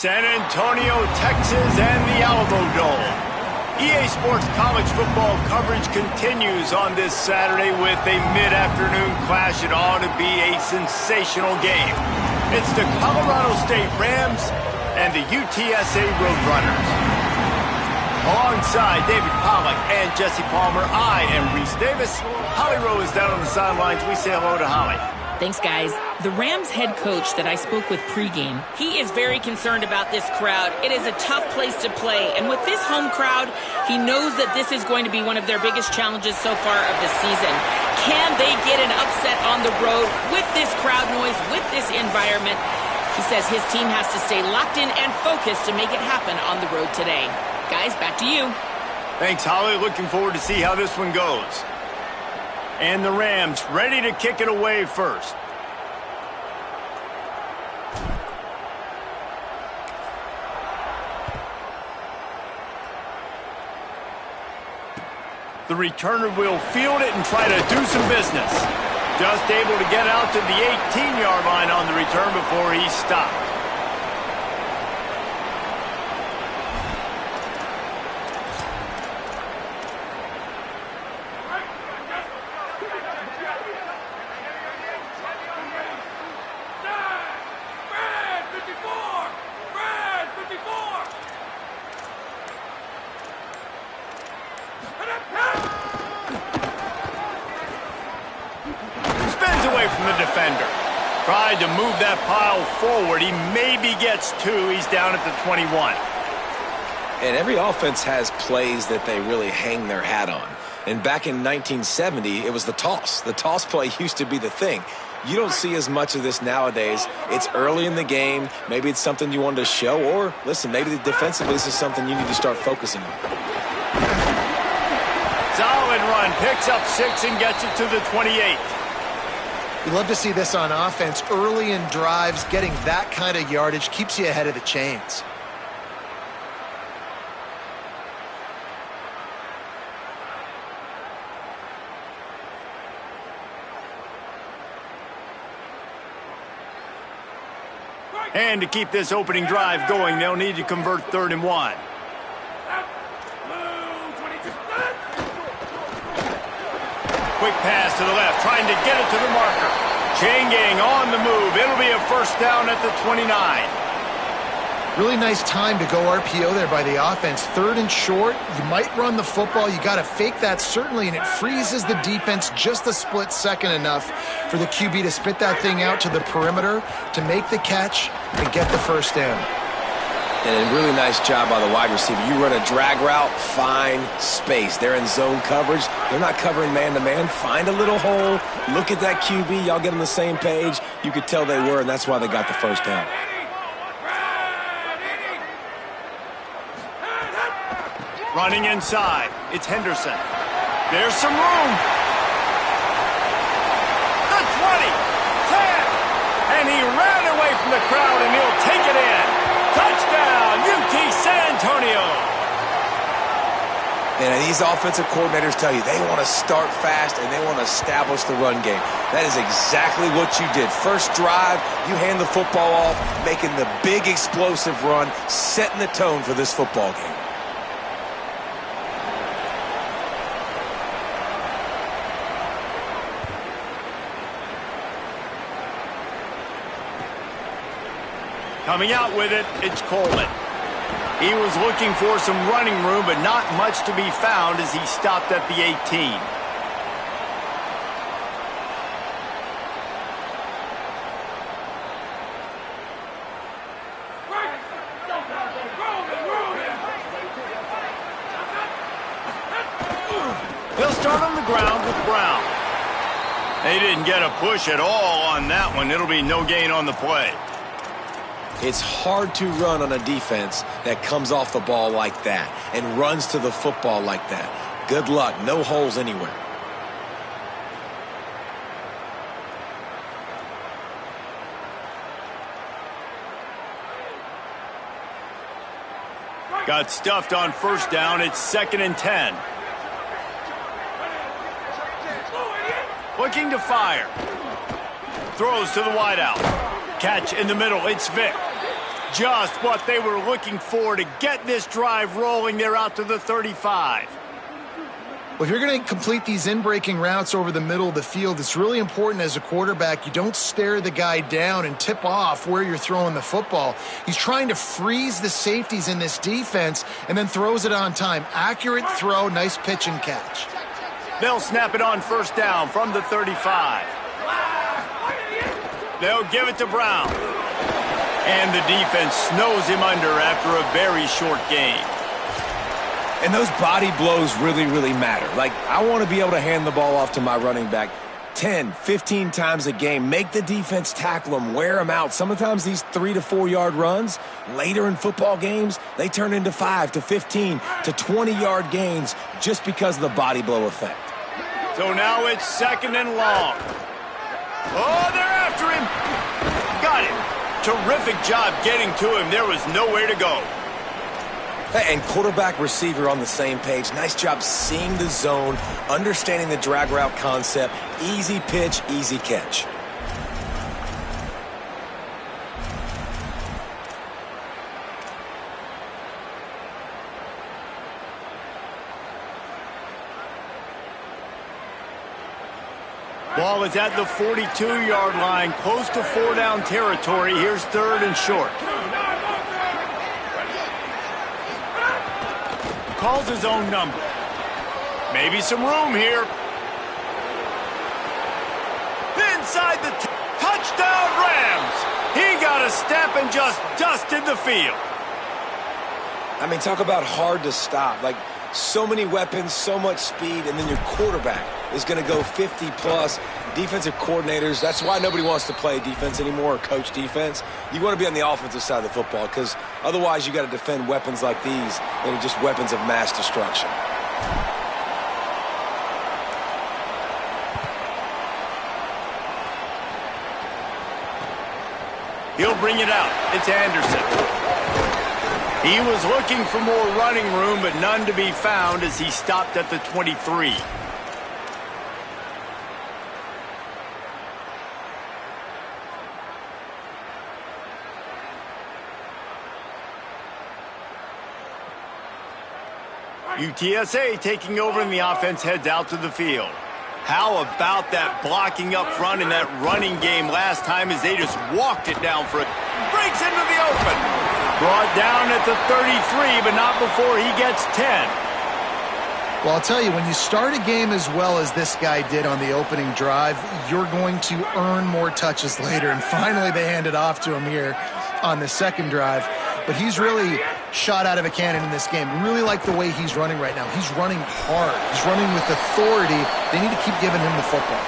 San Antonio, Texas, and the Alamo Dome. EA Sports college football coverage continues on this Saturday with a mid-afternoon clash. It ought to be a sensational game. It's the Colorado State Rams and the UTSA Roadrunners. Alongside David Pollack and Jesse Palmer, I am Reese Davis. Holly Rowe is down on the sidelines. We say hello to Holly. Thanks, guys. The Rams head coach that I spoke with pregame, he is very concerned about this crowd. It is a tough place to play, and with this home crowd, he knows that this is going to be one of their biggest challenges so far of the season. Can they get an upset on the road with this crowd noise, with this environment? He says his team has to stay locked in and focused to make it happen on the road today. Guys, back to you. Thanks, Holly. Looking forward to see how this one goes. And the Rams ready to kick it away first. The returner will field it and try to do some business. Just able to get out to the 18-yard line on the return before he stopped. Tried to move that pile forward. He maybe gets two. He's down at the 21. And every offense has plays that they really hang their hat on. And back in 1970, it was the toss. The toss play used to be the thing. You don't see as much of this nowadays. It's early in the game. Maybe it's something you wanted to show. Or, listen, maybe defensively this is something you need to start focusing on. Solid run. Picks up 6 and gets it to the 28. You love to see this on offense. Early in drives, getting that kind of yardage keeps you ahead of the chains. And to keep this opening drive going, they'll need to convert 3rd and 1. Quick pass to the left, trying to get it to the marker. Chain gang on the move. It'll be a first down at the 29. Really nice time to go RPO there by the offense. 3rd and short. You might run the football. You got to fake that, certainly, and it freezes the defense just a split second enough for the QB to spit that thing out to the perimeter to make the catch and get the first down. And a really nice job by the wide receiver. You run a drag route, find space. They're in zone coverage. They're not covering man-to-man. Find a little hole. Look at that QB. Y'all get on the same page. You could tell they were, and that's why they got the first down. Running inside. It's Henderson. There's some room. The 20, 10, and he ran away from the crowd, and he'll take it in. Touchdown, UT San Antonio. And these offensive coordinators tell you they want to start fast and they want to establish the run game. That is exactly what you did. First drive, you hand the football off, making the big explosive run, setting the tone for this football game. Coming out with it, it's Coleman. He was looking for some running room, but not much to be found as he stopped at the 18. They'll start on the ground with Brown. They didn't get a push at all on that one. It'll be no gain on the play. It's hard to run on a defense that comes off the ball like that and runs to the football like that. Good luck. No holes anywhere. Got stuffed on first down. It's 2nd and 10. Looking to fire. Throws to the wideout. Catch in the middle. It's Vick. Just what they were looking for to get this drive rolling. They're out to the 35. Well, if you're going to complete these in-breaking routes over the middle of the field, it's really important as a quarterback you don't stare the guy down and tip off where you're throwing the football. He's trying to freeze the safeties in this defense and then throws it on time. Accurate throw, nice pitch and catch. They'll snap it on first down from the 35. They'll give it to Brown. And the defense snows him under after a very short game. And those body blows really, really matter. Like, I want to be able to hand the ball off to my running back 10, 15 times a game. Make the defense tackle them, wear them out. Sometimes these 3 to 4 yard runs, later in football games, they turn into 5 to 15 to 20 yard gains just because of the body blow effect. So now it's second and long. Oh, they're after him. Got him. Terrific job getting to him. There was nowhere to go. And quarterback receiver on the same page. Nice job seeing the zone, understanding the drag route concept. Easy pitch, easy catch. Ball is at the 42-yard line, close to 4-down territory. Here's third and short. Calls his own number. Maybe some room here. Inside the touchdown Rams. He got a step and just dusted the field. I mean, talk about hard to stop. Like, so many weapons, so much speed, and then your quarterback is going to go 50-plus. Defensive coordinators, that's why nobody wants to play defense anymore or coach defense. You want to be on the offensive side of the football because otherwise you got to defend weapons like these that are just weapons of mass destruction. He'll bring it out. It's Anderson. He was looking for more running room, but none to be found as he stopped at the 23. UTSA taking over and the offense heads out to the field. How about that blocking up front in that running game last time as they just walked it down for it. Breaks into the open. Brought down at the 33, but not before he gets 10. Well, I'll tell you, when you start a game as well as this guy did on the opening drive, you're going to earn more touches later. And finally, they hand it off to him here on the second drive. But he's really shot out of a cannon in this game. Really like the way he's running right now. He's running hard. He's running with authority. They need to keep giving him the football.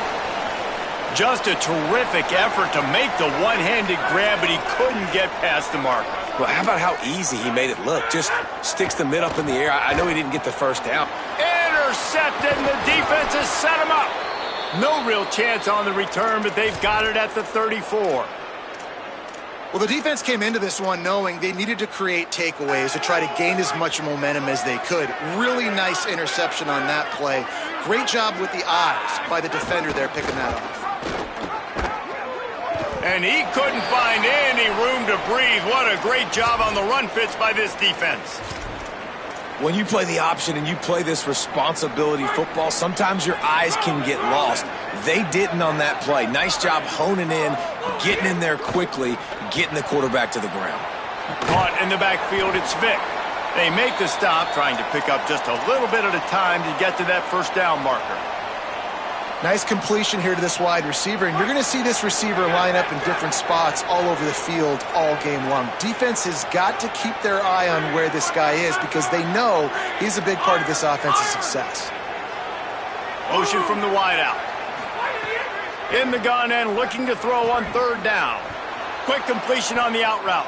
Just a terrific effort to make the one-handed grab, but he couldn't get past the marker. Well, how about how easy he made it look? Just sticks the mid up in the air. I know he didn't get the first down. Intercepted, and the defense has set him up. No real chance on the return, but they've got it at the 34. Well, the defense came into this one knowing they needed to create takeaways to try to gain as much momentum as they could. Really nice interception on that play. Great job with the eyes by the defender there picking that off. And he couldn't find any room to breathe. What a great job on the run fits by this defense. When you play the option and you play this responsibility football, sometimes your eyes can get lost. They didn't on that play. Nice job honing in, getting in there quickly, getting the quarterback to the ground. Caught in the backfield, it's Vick. They make the stop, trying to pick up just a little bit at a time to get to that first down marker. Nice completion here to this wide receiver, and you're going to see this receiver line up in different spots all over the field all game long. Defense has got to keep their eye on where this guy is because they know he's a big part of this offensive success. Motion from the wideout. In the gun and looking to throw on third down. Quick completion on the out route.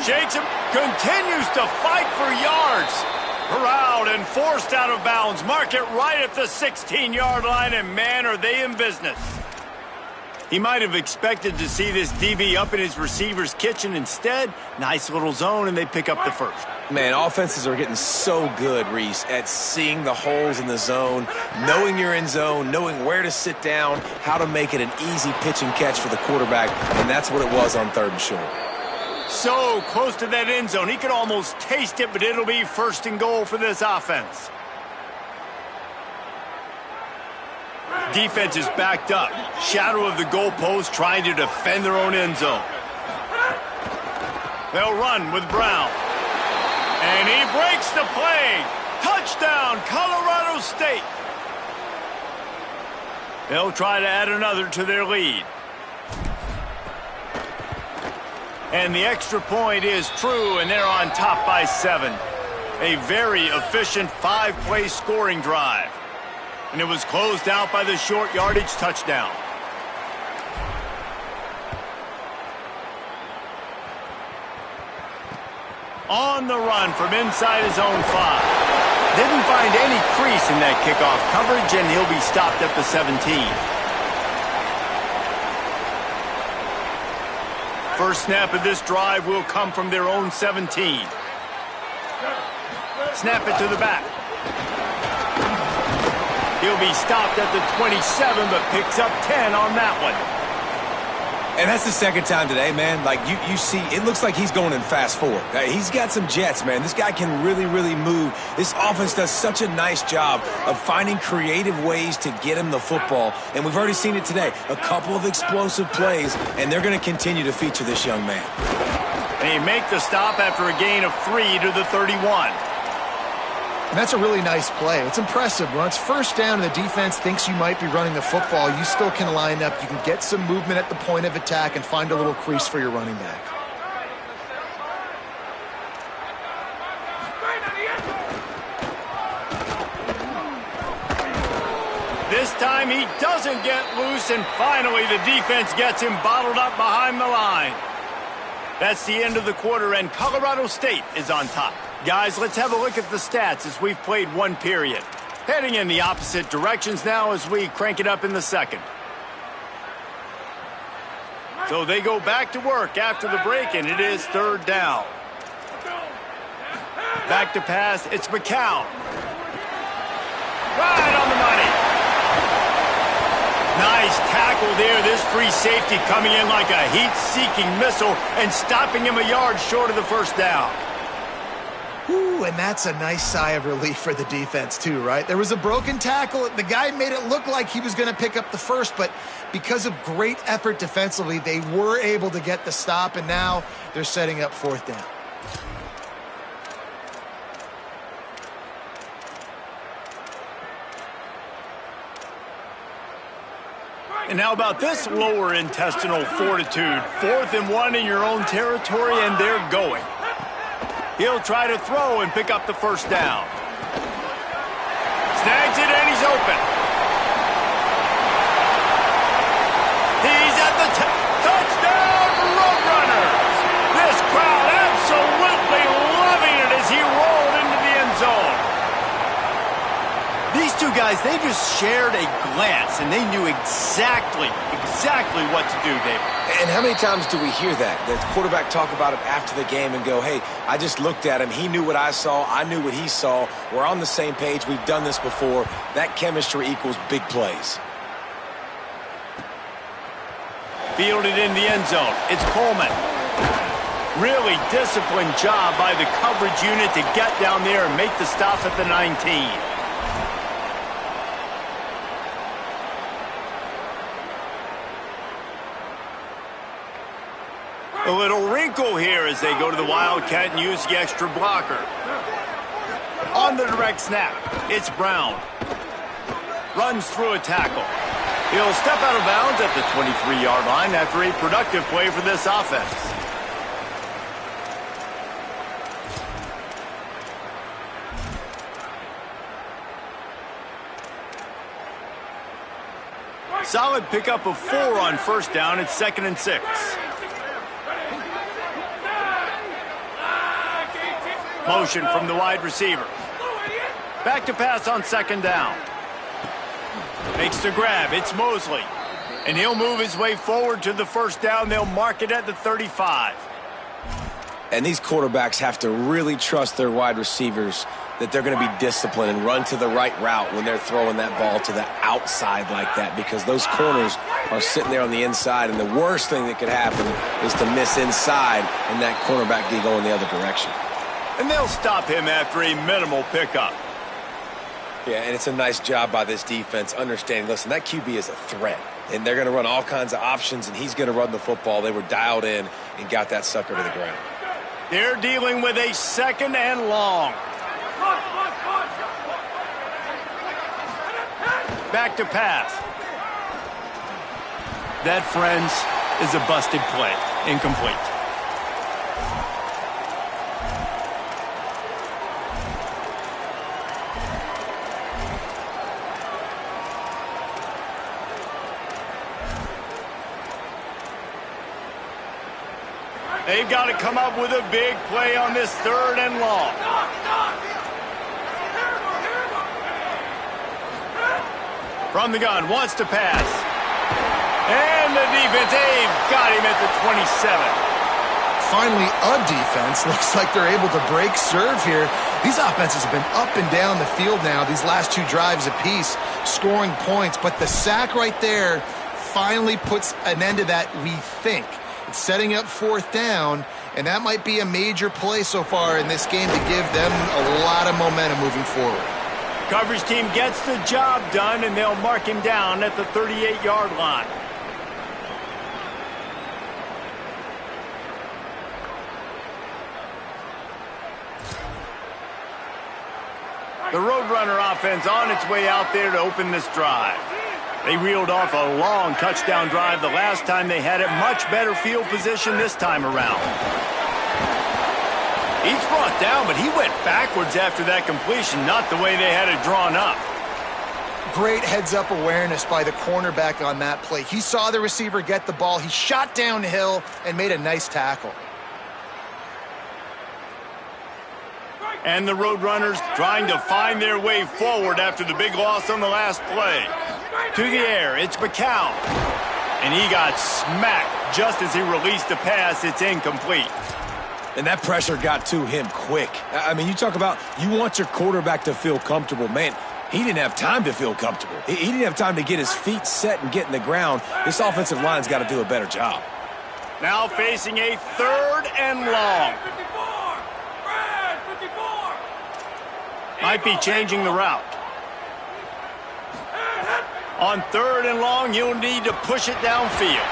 Shakes him, continues to fight for yards. Corralled and forced out of bounds. Mark it right at the 16-yard line, and man, are they in business. He might have expected to see this DB up in his receiver's kitchen. Instead, nice little zone, and they pick up the first. Man, offenses are getting so good, Reese, at seeing the holes in the zone, knowing you're in zone, knowing where to sit down, how to make it an easy pitch and catch for the quarterback, and that's what it was on third and short. So close to that end zone. He could almost taste it, but it'll be 1st and goal for this offense. Defense is backed up. Shadow of the goalpost, trying to defend their own end zone. They'll run with Brown. And he breaks the play. Touchdown, Colorado State. They'll try to add another to their lead. And the extra point is true, and they're on top by 7. A very efficient 5-play scoring drive. And it was closed out by the short yardage touchdown. On the run from inside his own 5. Didn't find any crease in that kickoff coverage, and he'll be stopped at the 17. First snap of this drive will come from their own 17. Snap it to the back. He'll be stopped at the 27, but picks up 10 on that one. And that's the second time today, man. Like, you see, it looks like he's going in fast forward. He's got some jets, man. This guy can really, really move. This offense does such a nice job of finding creative ways to get him the football. And we've already seen it today. A couple of explosive plays, and they're going to continue to feature this young man. They make the stop after a gain of 3 to the 31. And that's a really nice play. It's impressive. When it's first down and the defense thinks you might be running the football, you still can line up. You can get some movement at the point of attack and find a little crease for your running back. This time he doesn't get loose, and finally the defense gets him bottled up behind the line. That's the end of the quarter, and Colorado State is on top. Guys, let's have a look at the stats as we've played one period. Heading in the opposite directions now as we crank it up in the second. So they go back to work after the break, and it is 3rd down. Back to pass, it's McCown. Right on the money. Nice tackle there. This free safety coming in like a heat-seeking missile and stopping him a yard short of the first down. Ooh, and that's a nice sigh of relief for the defense too, right? There was a broken tackle. The guy made it look like he was going to pick up the first, but because of great effort defensively, they were able to get the stop, and now they're setting up 4th down. And how about this lower intestinal fortitude? 4th and 1 in your own territory, and they're going. He'll try to throw and pick up the first down. Snags it, and he's open. He's at the touchdown, Roadrunners! This crowd absolutely loving it as he rolled into the end zone. These two guys, they just shared a glance, and they knew exactly what to do, David. And how many times do we hear that? The quarterback talk about it after the game and go, hey, I just looked at him. He knew what I saw. I knew what he saw. We're on the same page. We've done this before. That chemistry equals big plays. Fielded in the end zone. It's Coleman. Really disciplined job by the coverage unit to get down there and make the stop at the 19. A little wrinkle here as they go to the Wildcat and use the extra blocker. On the direct snap, it's Brown. Runs through a tackle. He'll step out of bounds at the 23-yard line after a productive play for this offense. Solid pickup of 4 on first down. It's 2nd and 6. Motion from the wide receiver. Back to pass on 2nd down. Makes the grab. It's Mosley. And he'll move his way forward to the first down. They'll mark it at the 35. And these quarterbacks have to really trust their wide receivers that they're going to be disciplined and run to the right route when they're throwing that ball to the outside like that, because those corners are sitting there on the inside, and the worst thing that could happen is to miss inside and that cornerback be going the other direction. And they'll stop him after a minimal pickup. Yeah, and it's a nice job by this defense understanding, listen, that QB is a threat, and they're going to run all kinds of options, and he's going to run the football. They were dialed in and got that sucker to the ground. They're dealing with a 2nd and long. Back to pass. That, friends, is a busted play. Incomplete. They've got to come up with a big play on this 3rd and long. From the gun, wants to pass. And the defense, they've got him at the 27. Finally, a defense. Looks like they're able to break serve here. These offenses have been up and down the field now, these last 2 drives apiece, scoring points. But the sack right there finally puts an end to that, we think. It's setting up 4th down, and that might be a major play so far in this game to give them a lot of momentum moving forward. Coverage team gets the job done, and they'll mark him down at the 38-yard line. The Roadrunner offense on its way out there to open this drive. They reeled off a long touchdown drive the last time they had it. Much better field position this time around. He's brought down, but he went backwards after that completion, not the way they had it drawn up. Great heads-up awareness by the cornerback on that play. He saw the receiver get the ball. He shot downhill and made a nice tackle. And the Roadrunners trying to find their way forward after the big loss on the last play. To the air, it's McCown. And he got smacked just as he released the pass. It's incomplete. And that pressure got to him quick. I mean, you talk about you want your quarterback to feel comfortable. Man, he didn't have time to feel comfortable. He didn't have time to get his feet set and get in the ground. This offensive line's got to do a better job. Now facing a 3rd and long. Might be changing the route. On 3rd and long, you'll need to push it downfield.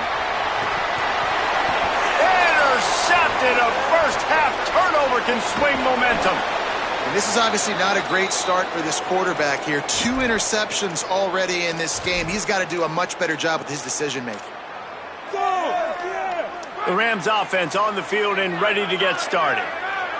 Intercepted. A first-half turnover can swing momentum. And this is obviously not a great start for this quarterback here. 2 interceptions already in this game. He's got to do a much better job with his decision-making. The Rams offense on the field and ready to get started.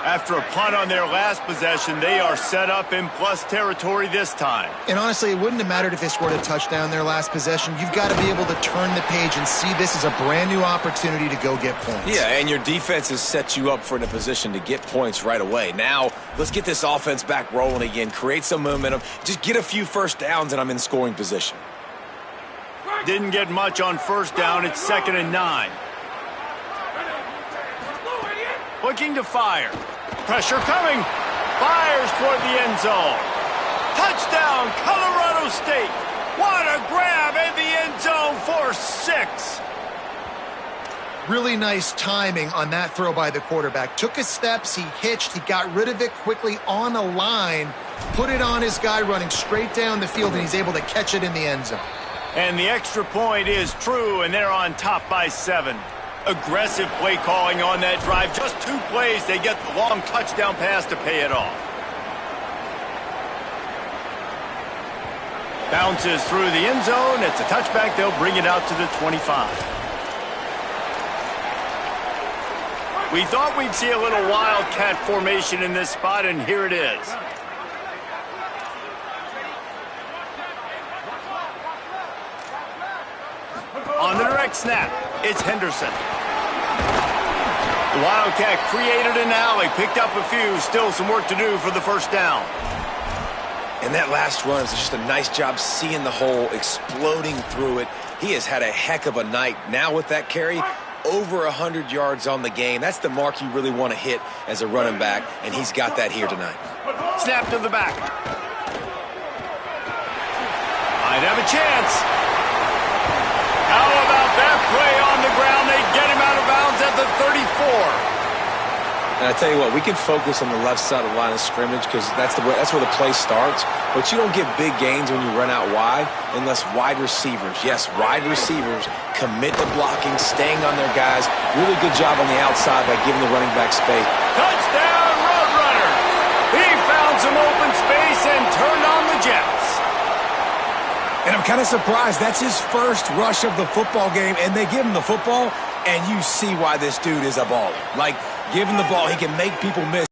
After a punt on their last possession, they are set up in plus territory this time. And honestly, it wouldn't have mattered if they scored a touchdown their last possession. You've got to be able to turn the page and see this as a brand new opportunity to go get points. Yeah, and your defense has set you up for a position to get points right away. Now, let's get this offense back rolling again, create some momentum, just get a few first downs, and I'm in scoring position. Didn't get much on 1st down. It's 2nd and 9. Looking to fire. Pressure coming. Fires toward the end zone. Touchdown, Colorado State. What a grab in the end zone for 6. Really nice timing on that throw by the quarterback. Took his steps, he hitched, he got rid of it quickly on a line, put it on his guy running straight down the field, and he's able to catch it in the end zone. And the extra point is true, and they're on top by 7. Aggressive play calling on that drive. Just 2 plays, they get the long touchdown pass to pay it off. Bounces through the end zone. It's a touchback. They'll bring it out to the 25. We thought we'd see a little wildcat formation in this spot, and here it is. On the direct snap, it's Henderson. The Wildcat created an alley, picked up a few, still some work to do for the first down. And that last run is just a nice job seeing the hole, exploding through it. He has had a heck of a night. Now with that carry, over 100 yards on the game. That's the mark you really want to hit as a running back, and he's got that here tonight. Snap to the back. Might have a chance. How about that play on the ground? They get him out of bounds at the 34. And I tell you what, we can focus on the left side of the line of scrimmage because that's where the play starts. But you don't get big gains when you run out wide unless wide receivers, yes, wide receivers, commit to blocking, staying on their guys. Really good job on the outside by giving the running back space. Touchdown, Roadrunner! He found some open space and turned on the Jets. And I'm kind of surprised. That's his first rush of the football game, and they give him the football, and you see why this dude is a baller. Like, give him the ball, he can make people miss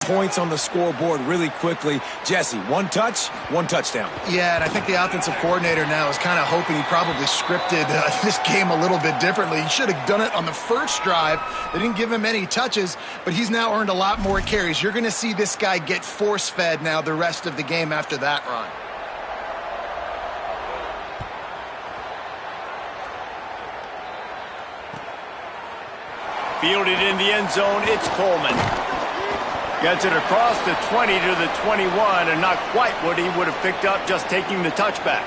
points on the scoreboard really quickly. Jesse, one touch, one touchdown. Yeah, and I think the offensive coordinator now is kind of hoping he probably scripted this game a little bit differently. He should have done it on the first drive. They didn't give him any touches, but he's now earned a lot more carries. You're going to see this guy get force-fed now the rest of the game after that run. Fielded in the end zone, it's Coleman. Gets it across the 20 to the 21, and not quite what he would have picked up just taking the touchback.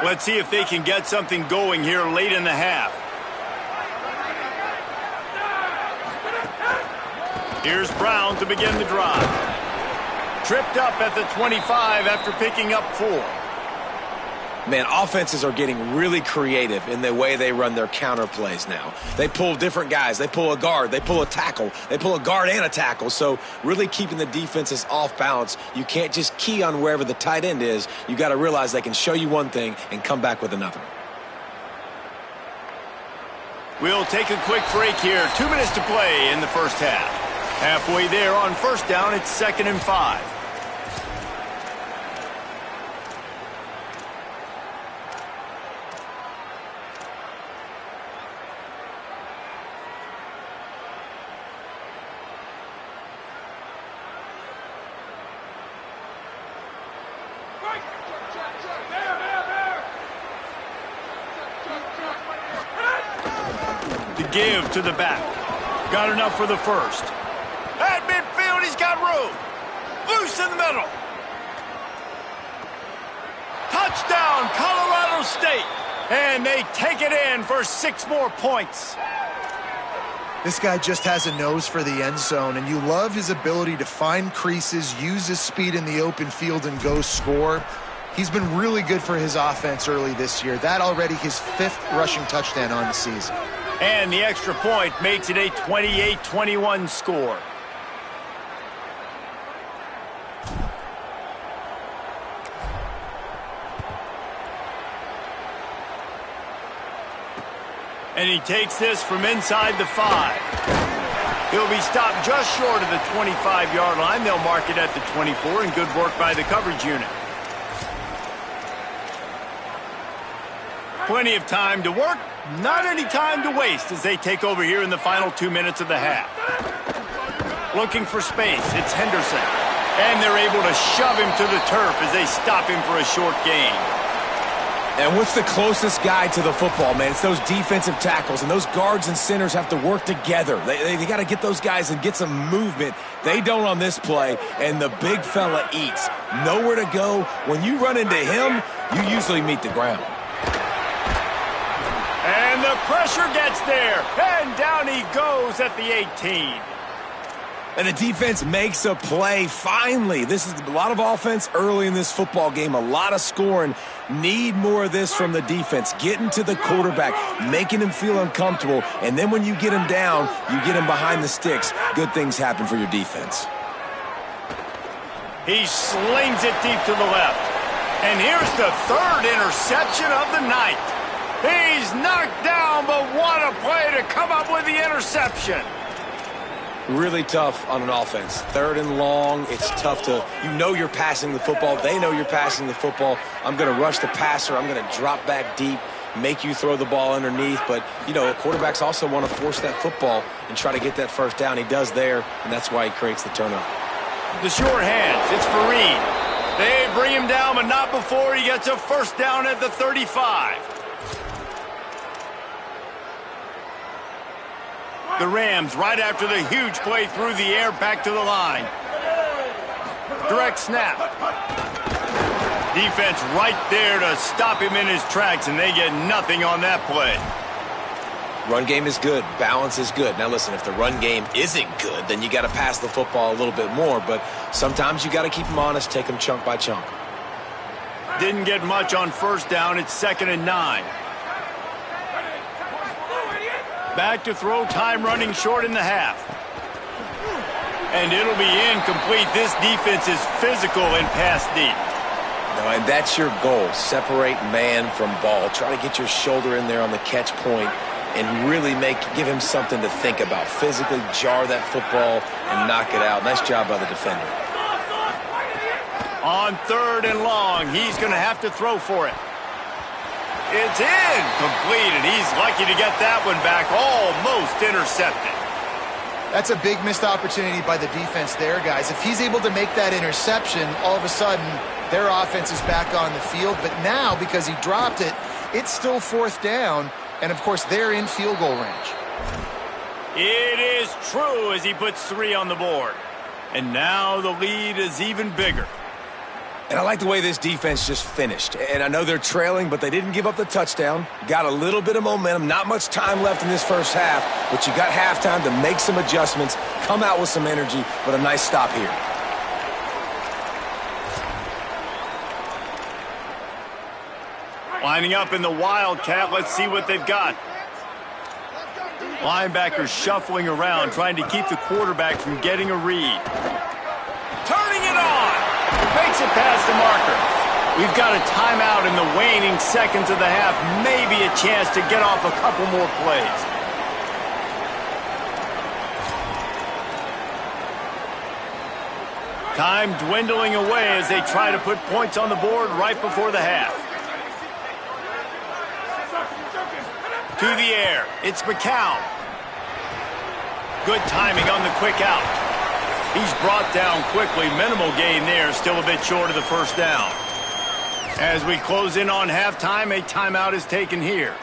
Let's see if they can get something going here late in the half. Here's Brown to begin the drive. Tripped up at the 25 after picking up 4. Man, offenses are getting really creative in the way they run their counter plays now. They pull different guys. They pull a guard. They pull a tackle. They pull a guard and a tackle. So really keeping the defenses off balance. You can't just key on wherever the tight end is. You got to realize they can show you one thing and come back with another. We'll take a quick break here. 2 minutes to play in the first half. Halfway there on first down, it's 2nd and 5. To give to the back. Got enough for the first. At midfield, he's got room. Loose in the middle. Touchdown, Colorado State. And they take it in for 6 more points. This guy just has a nose for the end zone, and you love his ability to find creases, use his speed in the open field, and go score. He's been really good for his offense early this year. That already his 5th rushing touchdown on the season. And the extra point makes it a 28-21 score. And he takes this from inside the 5. He'll be stopped just short of the 25-yard line. They'll mark it at the 24, and good work by the coverage unit. Plenty of time to work, not any time to waste as they take over here in the final 2 minutes of the half. Looking for space, it's Henderson. And they're able to shove him to the turf as they stop him for a short gain. And what's the closest guy to the football, man? It's those defensive tackles, and those guards and centers have to work together. They got to get those guys and get some movement. They don't on this play, and the big fella eats. Nowhere to go. When you run into him, you usually meet the ground. And the pressure gets there, and down he goes at the 18. And the defense makes a play, finally. This is a lot of offense early in this football game, a lot of scoring. Need more of this from the defense. Getting to the quarterback, making him feel uncomfortable, and then when you get him down, you get him behind the sticks. Good things happen for your defense. He slings it deep to the left. And here's the 3rd interception of the night. He's knocked down, but what a play to come up with the interception. Really tough on an offense. 3rd and long, it's tough to, you know you're passing the football. They know you're passing the football. I'm going to rush the passer. I'm going to drop back deep. make you throw the ball underneath. But, you know, quarterbacks also want to force that football and try to get that first down. He does there, and that's why he creates the turnover. The short hands, it's for Reed. They bring him down, but not before he gets a first down at the 35. The Rams, right after the huge play through the air, back to the line. Direct snap. Defense right there to stop him in his tracks, and they get nothing on that play. Run game is good. Balance is good. Now, listen, if the run game isn't good, then you got to pass the football a little bit more. But sometimes you got to keep them honest, take them chunk by chunk. Didn't get much on first down. It's 2nd and 9. Back to throw, time running short in the half. And it'll be incomplete. This defense is physical and pass deep. No, and that's your goal. Separate man from ball. Try to get your shoulder in there on the catch point and really give him something to think about. Physically jar that football and knock it out. Nice job by the defender. On 3rd and long, he's going to have to throw for it. It's incomplete, and he's lucky to get that one back, almost intercepted. That's a big missed opportunity by the defense there, guys. If he's able to make that interception, all of a sudden their offense is back on the field. But now, because he dropped it, it's still 4th down, and of course they're in field goal range. It is true as he puts 3 on the board. And now the lead is even bigger. And I like the way this defense just finished. And I know they're trailing, but they didn't give up the touchdown. Got a little bit of momentum. Not much time left in this first half, but you got halftime to make some adjustments, come out with some energy, but a nice stop here. Lining up in the Wildcat. Let's see what they've got. Linebackers shuffling around, trying to keep the quarterback from getting a read. Turning it on. Makes it past the marker. We've got a timeout in the waning seconds of the half. Maybe a chance to get off a couple more plays. Time dwindling away as they try to put points on the board right before the half. To the air. It's McCown. Good timing on the quick out. He's brought down quickly. Minimal gain there. Still a bit short of the first down. As we close in on halftime, a timeout is taken here.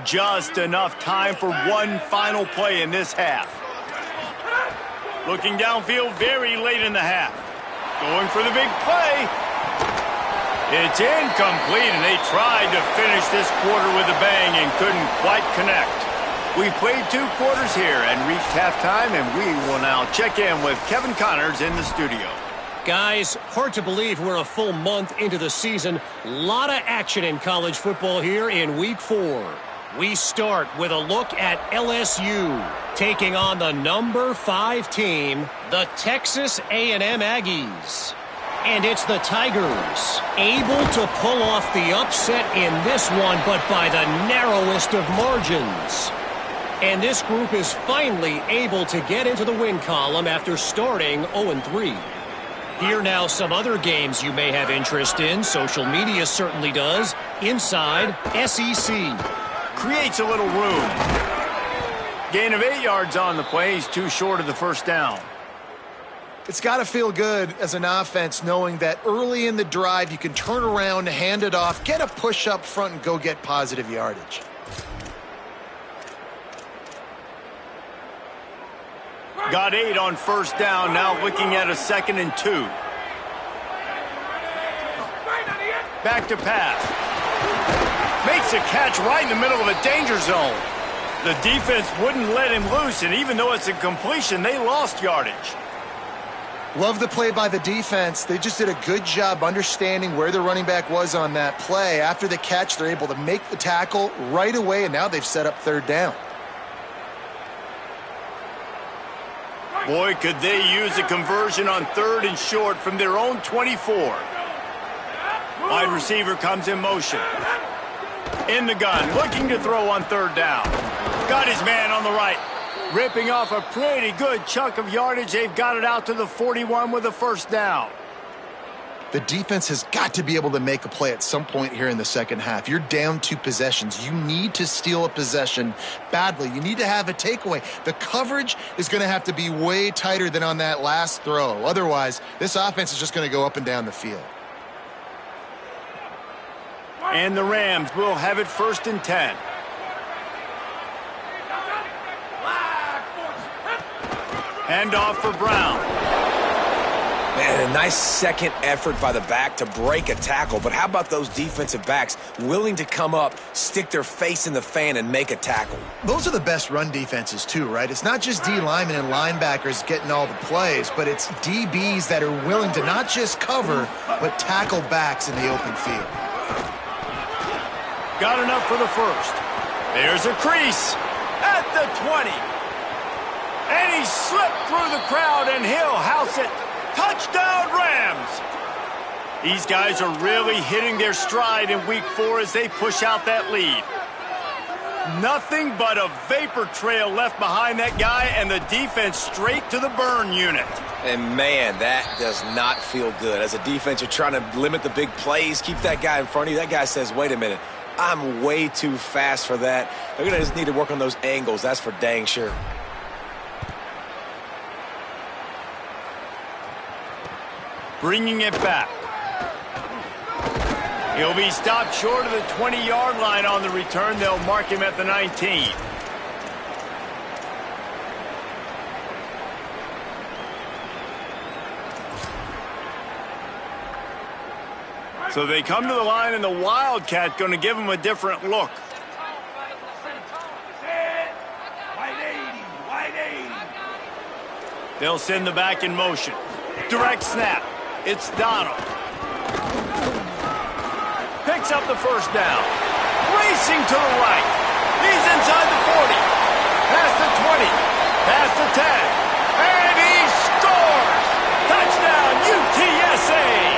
Just enough time for one final play in this half. Looking downfield very late in the half. Going for the big play. It's incomplete, and they tried to finish this quarter with a bang and couldn't quite connect. We've played 2 quarters here and reached halftime, and we will now check in with Kevin Connors in the studio. Guys, hard to believe we're a full month into the season. A lot of action in college football here in Week 4. We start with a look at LSU taking on the number 5 team, the Texas A&M Aggies. And it's the Tigers able to pull off the upset in this one, but by the narrowest of margins. And this group is finally able to get into the win column after starting 0-3. Here now some other games you may have interest in. Social media certainly does. Inside SEC. Creates a little room. Gain of 8 yards on the play. He's too short of the first down. It's got to feel good as an offense knowing that early in the drive you can turn around, hand it off, get a push up front, and go get positive yardage. Got 8 on first down. Now looking at a 2nd and 2. Back to pass. Makes a catch right in the middle of a danger zone. The defense wouldn't let him loose, and even though it's a completion, they lost yardage. Love the play by the defense. They just did a good job understanding where the running back was on that play. After the catch, they're able to make the tackle right away, and now they've set up 3rd down. Boy, could they use a conversion on 3rd and short from their own 24. Wide receiver comes in motion. In the gun, looking to throw on third down. Got his man on the right. Ripping off a pretty good chunk of yardage. They've got it out to the 41 with a first down. The defense has got to be able to make a play at some point here in the second half. You're down 2 possessions. You need to steal a possession badly. You need to have a takeaway. The coverage is going to have to be way tighter than on that last throw. Otherwise, this offense is just going to go up and down the field. And the Rams will have it 1st and 10. Hand off for Brown. Man, a nice second effort by the back to break a tackle. But how about those defensive backs willing to come up, stick their face in the fan, and make a tackle? Those are the best run defenses too, right? It's not just D linemen and linebackers getting all the plays, but it's DBs that are willing to not just cover, but tackle backs in the open field. Got enough for the first. There's a crease at the 20. And he slipped through the crowd, and he'll house it. Touchdown, Rams! These guys are really hitting their stride in Week 4 as they push out that lead. Nothing but a vapor trail left behind that guy, and the defense straight to the burn unit. And, man, that does not feel good. As a defense, you're trying to limit the big plays, keep that guy in front of you. That guy says, wait a minute, I'm way too fast for that. They're going to just need to work on those angles. That's for dang sure. Bringing it back. He'll be stopped short of the 20-yard line on the return. They'll mark him at the 19. So they come to the line, and the Wildcat going to give him a different look. They'll send the back in motion. Direct snap. It's Donald. Picks up the first down. Racing to the right. He's inside the 40. Past the 20. Past the 10. And he scores! Touchdown, UTSA!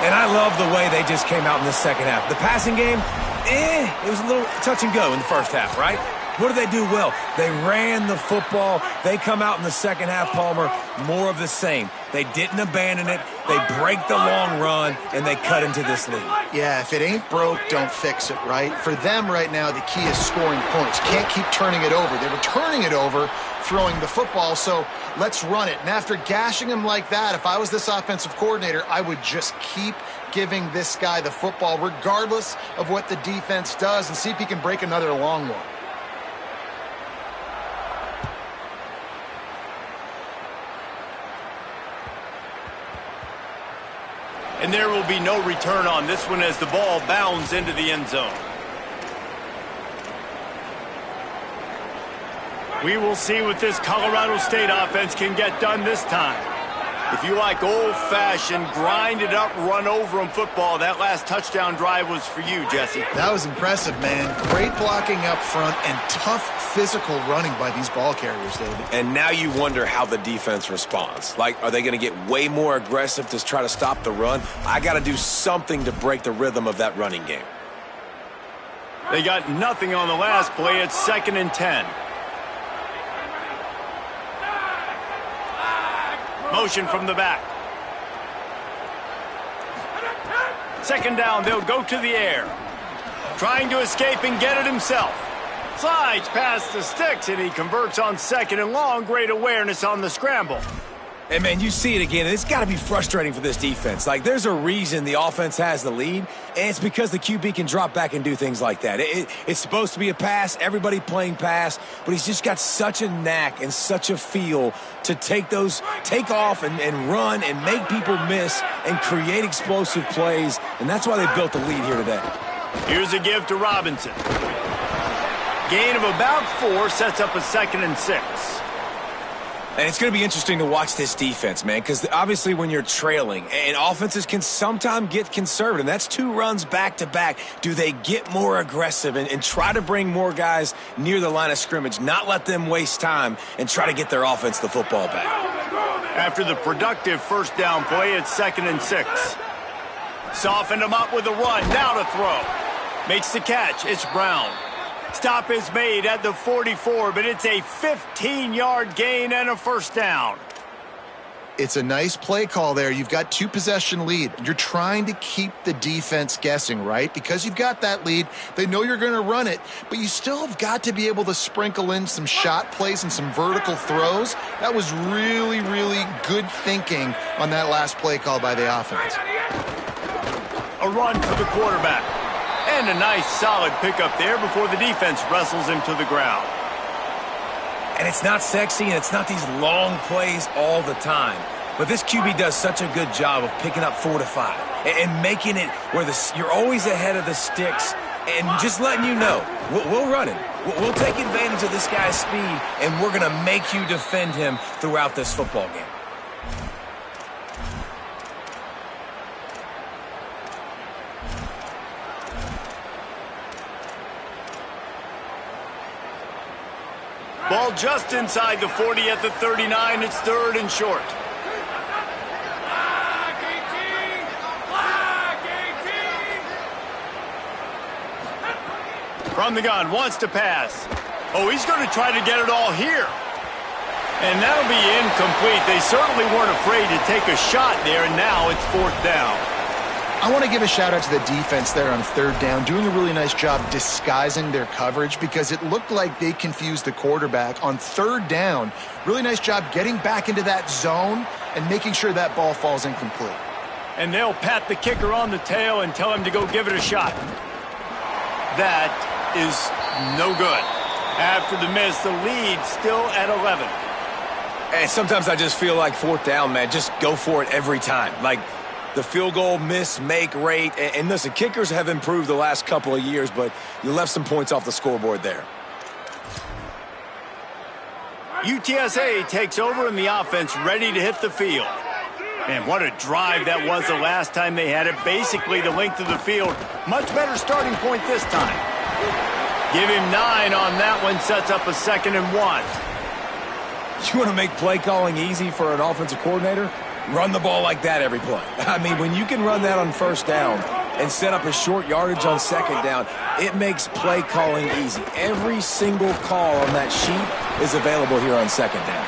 And I love the way they just came out in the second half. The passing game, it was a little touch and go in the first half, right? What did they do well? They ran the football. They come out in the second half, Palmer, more of the same. They didn't abandon it. They break the long run, and they cut into this lead. Yeah, if it ain't broke, don't fix it, right? For them right now, the key is scoring points. Can't keep turning it over. They were turning it over, throwing the football, so let's run it. And after gashing him like that, if I was this offensive coordinator, I would just keep giving this guy the football, regardless of what the defense does, and see if he can break another long one. And there will be no return on this one as the ball bounds into the end zone. We will see what this Colorado State offense can get done this time. If you like old-fashioned, grind-it-up, run-over-'em football, that last touchdown drive was for you, Jesse. That was impressive, man. Great blocking up front and tough physical running by these ball carriers, David. And now you wonder how the defense responds. Like, are they going to get way more aggressive to try to stop the run? I got to do something to break the rhythm of that running game. They got nothing on the last play. It's 2nd and 10. Motion from the back. 2nd down, they'll go to the air. Trying to escape and get it himself. Slides past the sticks, and he converts on 2nd and long. Great awareness on the scramble. And, man, you see it again. It's got to be frustrating for this defense. Like, there's a reason the offense has the lead, and it's because the QB can drop back and do things like that. It's supposed to be a pass, everybody playing pass, but he's just got such a knack and such a feel to take off and run and make people miss and create explosive plays, and that's why they built the lead here today. Here's a give to Robinson. Gain of about 4 sets up a 2nd and 6. And it's going to be interesting to watch this defense, man, because obviously when you're trailing, and offenses can sometimes get conservative, and that's 2 runs back-to-back. Do they get more aggressive and try to bring more guys near the line of scrimmage, not let them waste time, and try to get their offense the football back? After the productive first down play, it's 2nd and 6. Softened him up with a run. Now to throw. Makes the catch. It's Brown. Stop is made at the 44, but it's a 15-yard gain and a first down. It's a nice play call there. You've got 2-possession lead. You're trying to keep the defense guessing, right? Because you've got that lead, they know you're going to run it, but you still have got to be able to sprinkle in some shot plays and some vertical throws. That was really, really good thinking on that last play call by the offense. A run for the quarterback. And a nice solid pickup there before the defense wrestles him to the ground. And it's not sexy, and it's not these long plays all the time. But this QB does such a good job of picking up 4 to 5 and making it where you're always ahead of the sticks and just letting you know, we'll run it. We'll take advantage of this guy's speed, and we're going to make you defend him throughout this football game. Ball just inside the 40 at the 39. It's 3rd and short. From the gun, wants to pass. Oh, he's going to try to get it all here. And that'll be incomplete. They certainly weren't afraid to take a shot there, and now it's 4th down. I want to give a shout out to the defense there on 3rd down, doing a really nice job disguising their coverage because it looked like they confused the quarterback on 3rd down. Really nice job getting back into that zone and making sure that ball falls incomplete. And they'll pat the kicker on the tail and tell him to go give it a shot. That is no good. After the miss, the lead still at 11. And sometimes I just feel like 4th down, man, just go for it every time. Like, the field goal miss-make rate. And listen, kickers have improved the last couple of years, but you left some points off the scoreboard there. UTSA takes over in the offense, ready to hit the field. And what a drive that was the last time they had it. Basically the length of the field. Much better starting point this time. Give him 9 on that one. Sets up a 2nd and 1. You want to make play calling easy for an offensive coordinator? Run the ball like that every play. I mean, when you can run that on 1st down and set up a short yardage on 2nd down, it makes play calling easy. Every single call on that sheet is available here on 2nd down.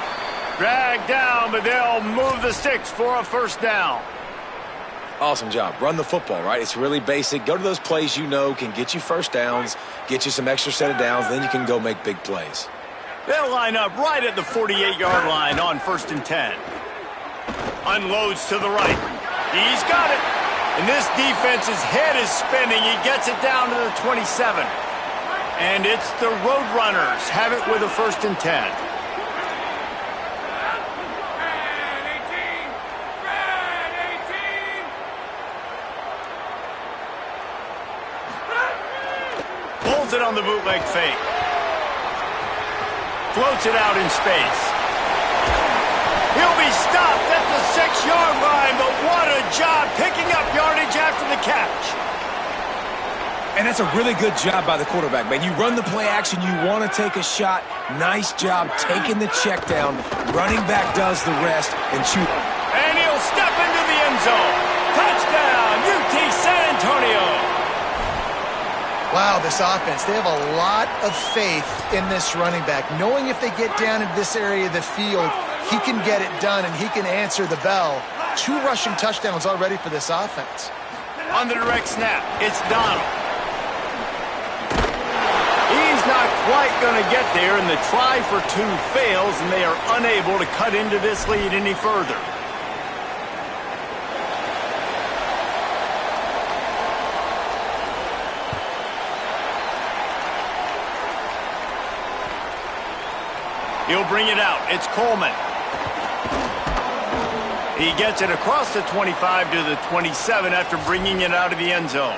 Drag down, but they'll move the sticks for a 1st down. Awesome job. Run the football, right? It's really basic. Go to those plays you know can get you 1st downs, get you some extra set of downs, then you can go make big plays. They'll line up right at the 48-yard line on 1st and 10. Unloads to the right. He's got it. And this defense's head is spinning. He gets it down to the 27. And it's the Roadrunners have it with a 1st and 10. Pulls it on the bootleg fake. Floats it out in space. He'll be stopped at the 6-yard line, but what a job picking up yardage after the catch. And that's a really good job by the quarterback, man. You run the play action, you want to take a shot. Nice job taking the check down. Running back does the rest and shoot. And he'll step into the end zone. Touchdown, UT San Antonio. Wow, this offense, they have a lot of faith in this running back, knowing if they get down in this area of the field, he can get it done and he can answer the bell. 2 rushing touchdowns already for this offense. On the direct snap, it's Donald. He's not quite going to get there, and the try for 2 fails, and they are unable to cut into this lead any further. He'll bring it out. It's Coleman. He gets it across the 25 to the 27 after bringing it out of the end zone.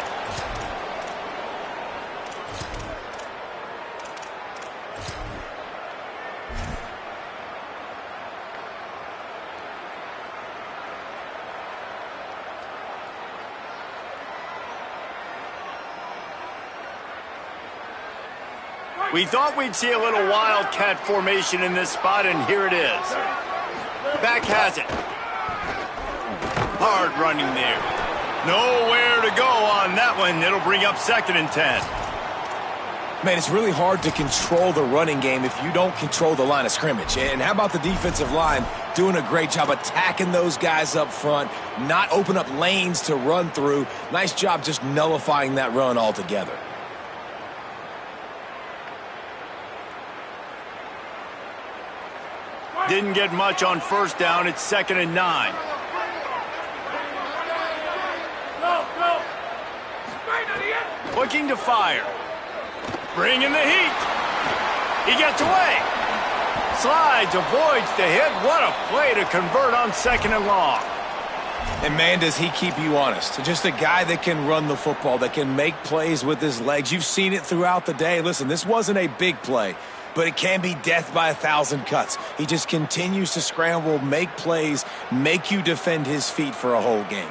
We thought we'd see a little wildcat formation in this spot, and here it is. Back has it. Hard running there. Nowhere to go on that one. It'll bring up 2nd and 10. Man, it's really hard to control the running game if you don't control the line of scrimmage. And how about the defensive line doing a great job attacking those guys up front, not open up lanes to run through. Nice job just nullifying that run altogether. Didn't get much on 1st down. It's 2nd and 9. Looking to fire. Bringing the heat. He gets away. Slides, avoids the hit. What a play to convert on 2nd and long. And man, does he keep you honest. Just a guy that can run the football, that can make plays with his legs. You've seen it throughout the day. Listen, this wasn't a big play, but it can be death by 1,000 cuts. He just continues to scramble, make plays, make you defend his feet for a whole game.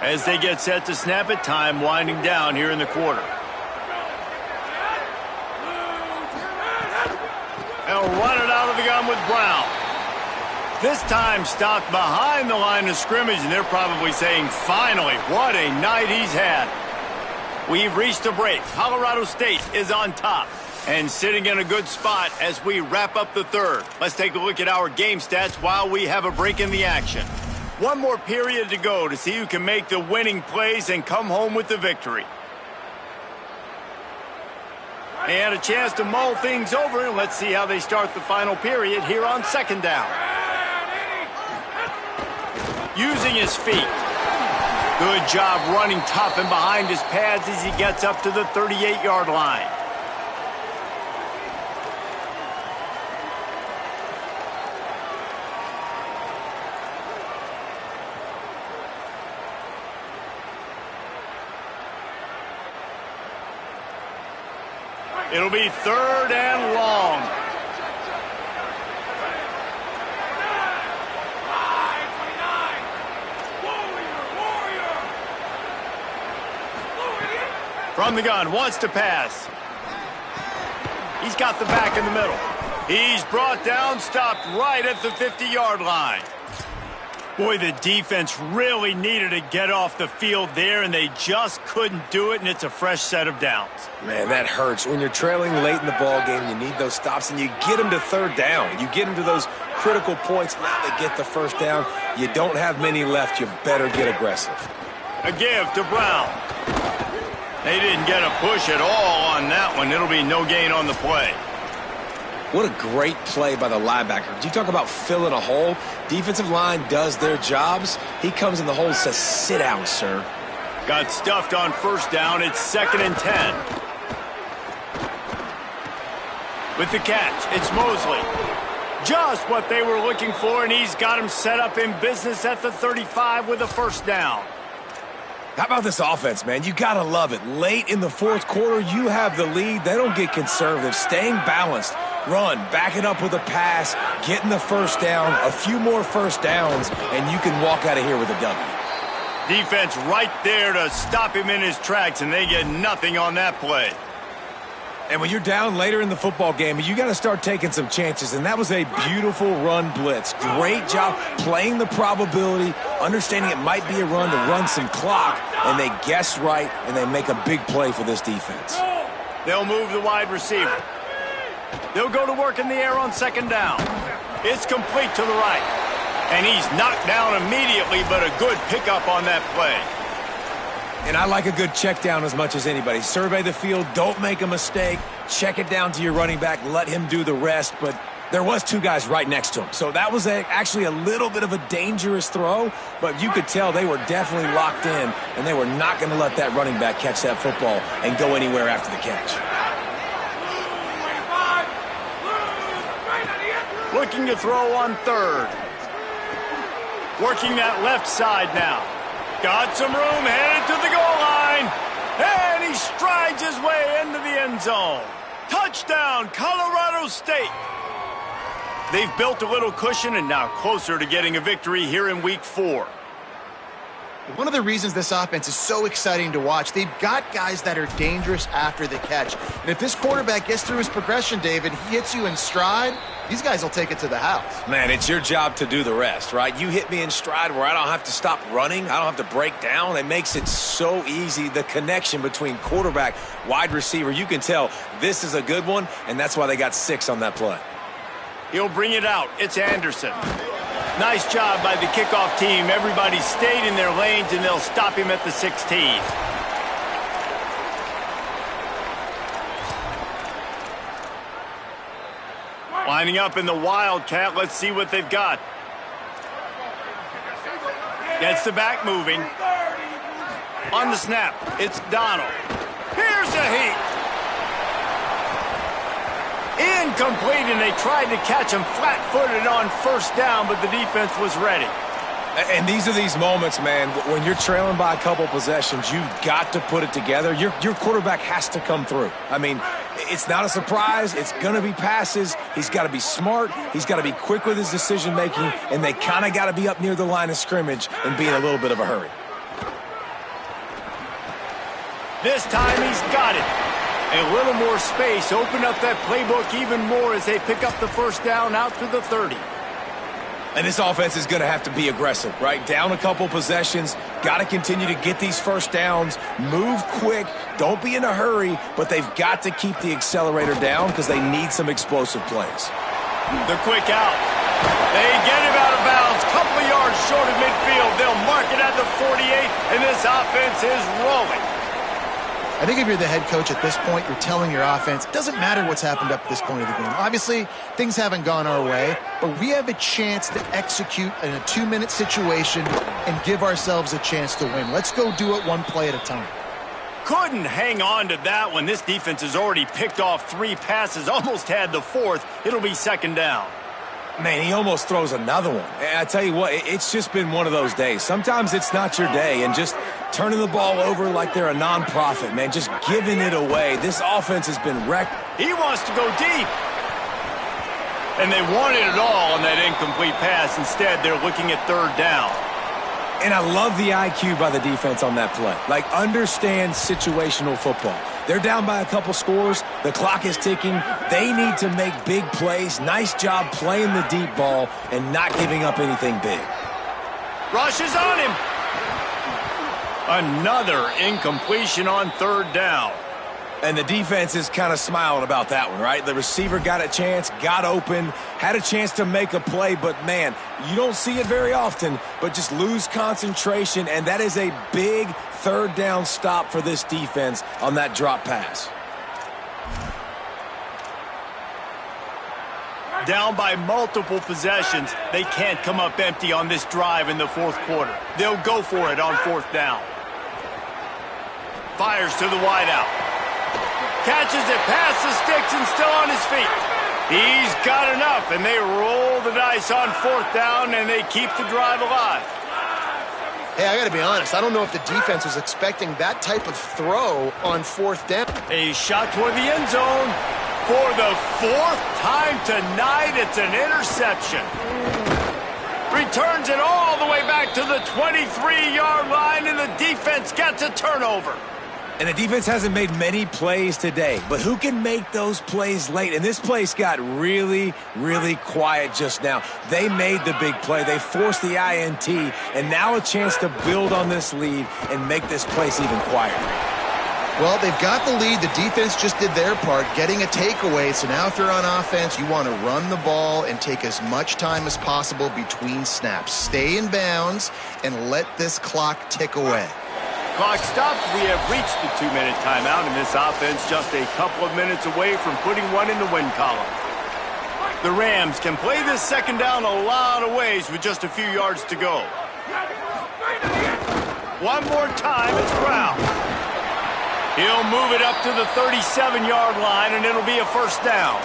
As they get set to snap it, time winding down here in the quarter. They'll run it out of the gun with Brown. This time stopped behind the line of scrimmage, and they're probably saying, finally, what a night he's had. We've reached a break. Colorado State is on top and sitting in a good spot as we wrap up the 3rd. Let's take a look at our game stats while we have a break in the action. One more period to go to see who can make the winning plays and come home with the victory. And a chance to mull things over. Let's see how they start the final period here on 2nd down. Using his feet. Good job running tough and behind his pads as he gets up to the 38-yard line. It'll be 3rd and long. From the gun, wants to pass. He's got the back in the middle. He's brought down, stopped right at the 50-yard line. Boy, the defense really needed to get off the field there, and they just couldn't do it, and it's a fresh set of downs. Man, that hurts. When you're trailing late in the ball game, you need those stops, and you get them to 3rd down. You get them to those critical points. Now they get the 1st down. You don't have many left. You better get aggressive. A give to Brown. They didn't get a push at all on that one. It'll be no gain on the play. What a great play by the linebacker. Do you talk about filling a hole? Defensive line does their jobs. He comes in the hole and says, sit down, sir. Got stuffed on 1st down. It's 2nd and 10. With the catch, it's Mosley. Just what they were looking for, and he's got him set up in business at the 35 with a 1st down. How about this offense, man? You got to love it. Late in the 4th quarter, you have the lead. They don't get conservative. Staying balanced. Run, back it up with a pass, getting the 1st down, a few more 1st downs, and you can walk out of here with a W. Defense right there to stop him in his tracks, and they get nothing on that play. And when you're down later in the football game, you got to start taking some chances, and that was a beautiful run blitz. Great job playing the probability, understanding it might be a run to run some clock, and they guess right, and they make a big play for this defense. They'll move the wide receiver. They'll go to work in the air on 2nd down. It's complete to the right. And he's knocked down immediately, but a good pickup on that play. And I like a good check down as much as anybody. Survey the field, don't make a mistake, check it down to your running back, let him do the rest. But there was 2 guys right next to him. So that was actually a little bit of a dangerous throw, but you could tell they were definitely locked in, and they were not going to let that running back catch that football and go anywhere after the catch. Looking to throw on 3rd. Working that left side now. Got some room, headed to the goal line. And he strides his way into the end zone. Touchdown, Colorado State. They've built a little cushion and now closer to getting a victory here in week 4. One of the reasons this offense is so exciting to watch, they've got guys that are dangerous after the catch. And if this quarterback gets through his progression, David, he hits you in stride, these guys will take it to the house. Man, it's your job to do the rest, right? You hit me in stride where I don't have to stop running. I don't have to break down. It makes it so easy. The connection between quarterback, wide receiver, you can tell this is a good one, and that's why they got 6 on that play. He'll bring it out. It's Anderson. Nice job by the kickoff team. Everybody stayed in their lanes, and they'll stop him at the 16. Lining up in the Wildcat. Let's see what they've got. Gets the back moving. On the snap, it's Donald. Here's a heat. Incomplete, and they tried to catch him flat-footed on first down, but the defense was ready. And these are these moments, man, when you're trailing by a couple possessions, you've got to put it together. Your quarterback has to come through. I mean, it's not a surprise. It's going to be passes. He's got to be smart. He's got to be quick with his decision-making, and they kind of got to be up near the line of scrimmage and be in a little bit of a hurry. This time he's got it. A little more space. Open up that playbook even more as they pick up the first down out to the 30. And this offense is going to have to be aggressive, right? Down a couple possessions, got to continue to get these first downs, move quick, don't be in a hurry, but they've got to keep the accelerator down because they need some explosive plays. The quick out. They get him out of bounds, couple of yards short of midfield. They'll mark it at the 48, and this offense is rolling. I think if you're the head coach at this point, you're telling your offense, it doesn't matter what's happened up to this point of the game. Obviously, things haven't gone our way, but we have a chance to execute in a 2-minute situation and give ourselves a chance to win. Let's go do it one play at a time. Couldn't hang on to that one. This defense has already picked off 3 passes, almost had the 4th. It'll be second down. Man, he almost throws another one. And I tell you what, it's just been one of those days. Sometimes it's not your day, and just turning the ball over like they're a nonprofit, man, just giving it away. This offense has been wrecked. He wants to go deep. And they wanted it all on that incomplete pass. Instead, they're looking at third down. And I love the IQ by the defense on that play. Like, understand situational football. They're down by a couple scores. The clock is ticking. They need to make big plays. Nice job playing the deep ball and not giving up anything big. Rush is on him. Another incompletion on third down. And the defense is kind of smiling about that one, right? The receiver got a chance, got open, had a chance to make a play, but, man, you don't see it very often, but just lose concentration, and that is a big third down stop for this defense on that drop pass. Down by multiple possessions, they can't come up empty on this drive in the fourth quarter. They'll go for it on fourth down. Fires to the wideout. Catches it past the sticks and still on his feet. He's got enough, and they roll the dice on fourth down, and they keep the drive alive. Hey, I got to be honest. I don't know if the defense was expecting that type of throw on fourth down. A shot toward the end zone. For the 4th time tonight, it's an interception. Returns it all the way back to the 23-yard line, and the defense gets a turnover. And the defense hasn't made many plays today, but who can make those plays late? And this place got really, really quiet just now. They made the big play. They forced the INT, and now a chance to build on this lead and make this place even quieter. Well, they've got the lead. The defense just did their part, getting a takeaway. So now if you're on offense, you want to run the ball and take as much time as possible between snaps. Stay in bounds and let this clock tick away. Clock stops. We have reached the 2-minute timeout, and this offense just a couple of minutes away from putting one in the win column. The Rams can play this second down a lot of ways with just a few yards to go. One more time, it's Brown. He'll move it up to the 37-yard line, and it'll be a first down.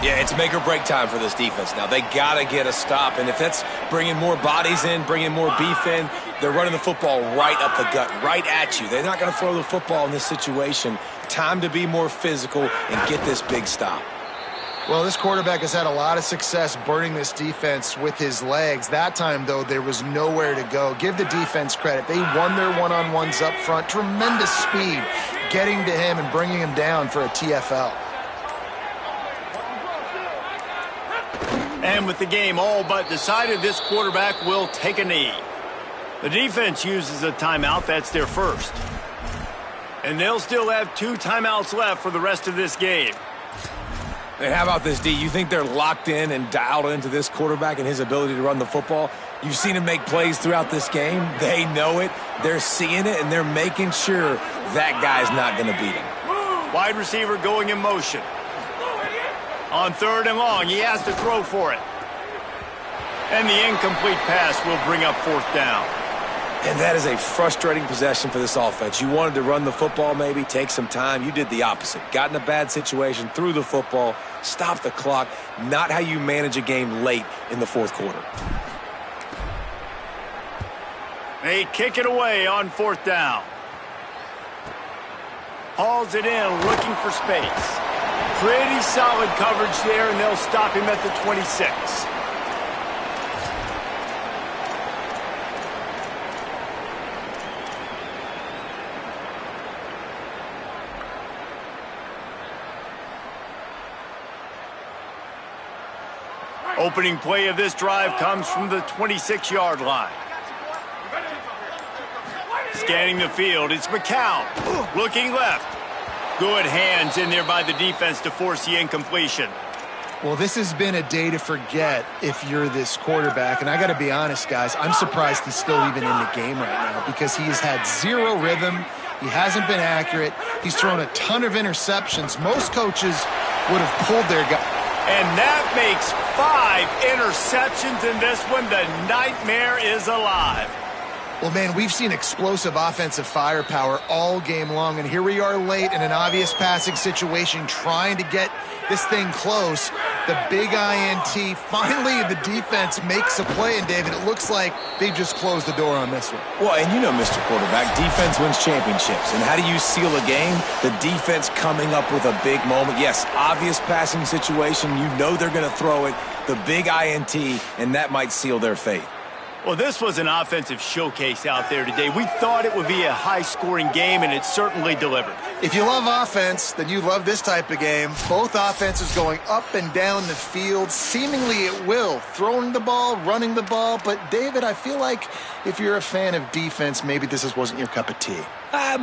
Yeah, it's make or break time for this defense now. They got to get a stop, and if that's bringing more bodies in, bringing more beef in, they're running the football right up the gut, right at you. They're not going to throw the football in this situation. Time to be more physical and get this big stop. Well, this quarterback has had a lot of success burning this defense with his legs. That time, though, there was nowhere to go. Give the defense credit. They won their one-on-ones up front. Tremendous speed getting to him and bringing him down for a TFL. And with the game all but decided, this quarterback will take a knee. The defense uses a timeout. That's their first. And they'll still have 2 timeouts left for the rest of this game. And how about this, D? You think they're locked in and dialed into this quarterback and his ability to run the football? You've seen him make plays throughout this game. They know it. They're seeing it, and they're making sure that guy's not going to beat him. Wide receiver going in motion. On 3rd and long, he has to throw for it. And the incomplete pass will bring up 4th down. And that is a frustrating possession for this offense. You wanted to run the football, maybe, take some time. You did the opposite. Got in a bad situation, threw the football, stopped the clock. Not how you manage a game late in the 4th quarter. They kick it away on 4th down. Hauls it in, looking for space. Pretty solid coverage there, and they'll stop him at the 26. Opening play of this drive comes from the 26-yard line. Scanning the field, it's McCown. Looking left. Good hands in there by the defense to force the incompletion. Well, this has been a day to forget if you're this quarterback. And I got to be honest, guys, I'm surprised he's still even in the game right now because he has had 0 rhythm. He hasn't been accurate. He's thrown a ton of interceptions. Most coaches would have pulled their guy. And that makes 5 interceptions in this one. The nightmare is alive. Well, man, we've seen explosive offensive firepower all game long, and here we are late in an obvious passing situation trying to get this thing close. The big INT, finally the defense makes a play, and David, it looks like they just closed the door on this one. Well, and you know, Mr. Quarterback, defense wins championships. And how do you seal a game? The defense coming up with a big moment. Yes, obvious passing situation. You know they're going to throw it. The big INT, and that might seal their fate. Well, this was an offensive showcase out there today. We thought it would be a high-scoring game, and it certainly delivered. If you love offense, then you love this type of game. Both offenses going up and down the field, seemingly at will, throwing the ball, running the ball. But, David, I feel like if you're a fan of defense, maybe this wasn't your cup of tea. More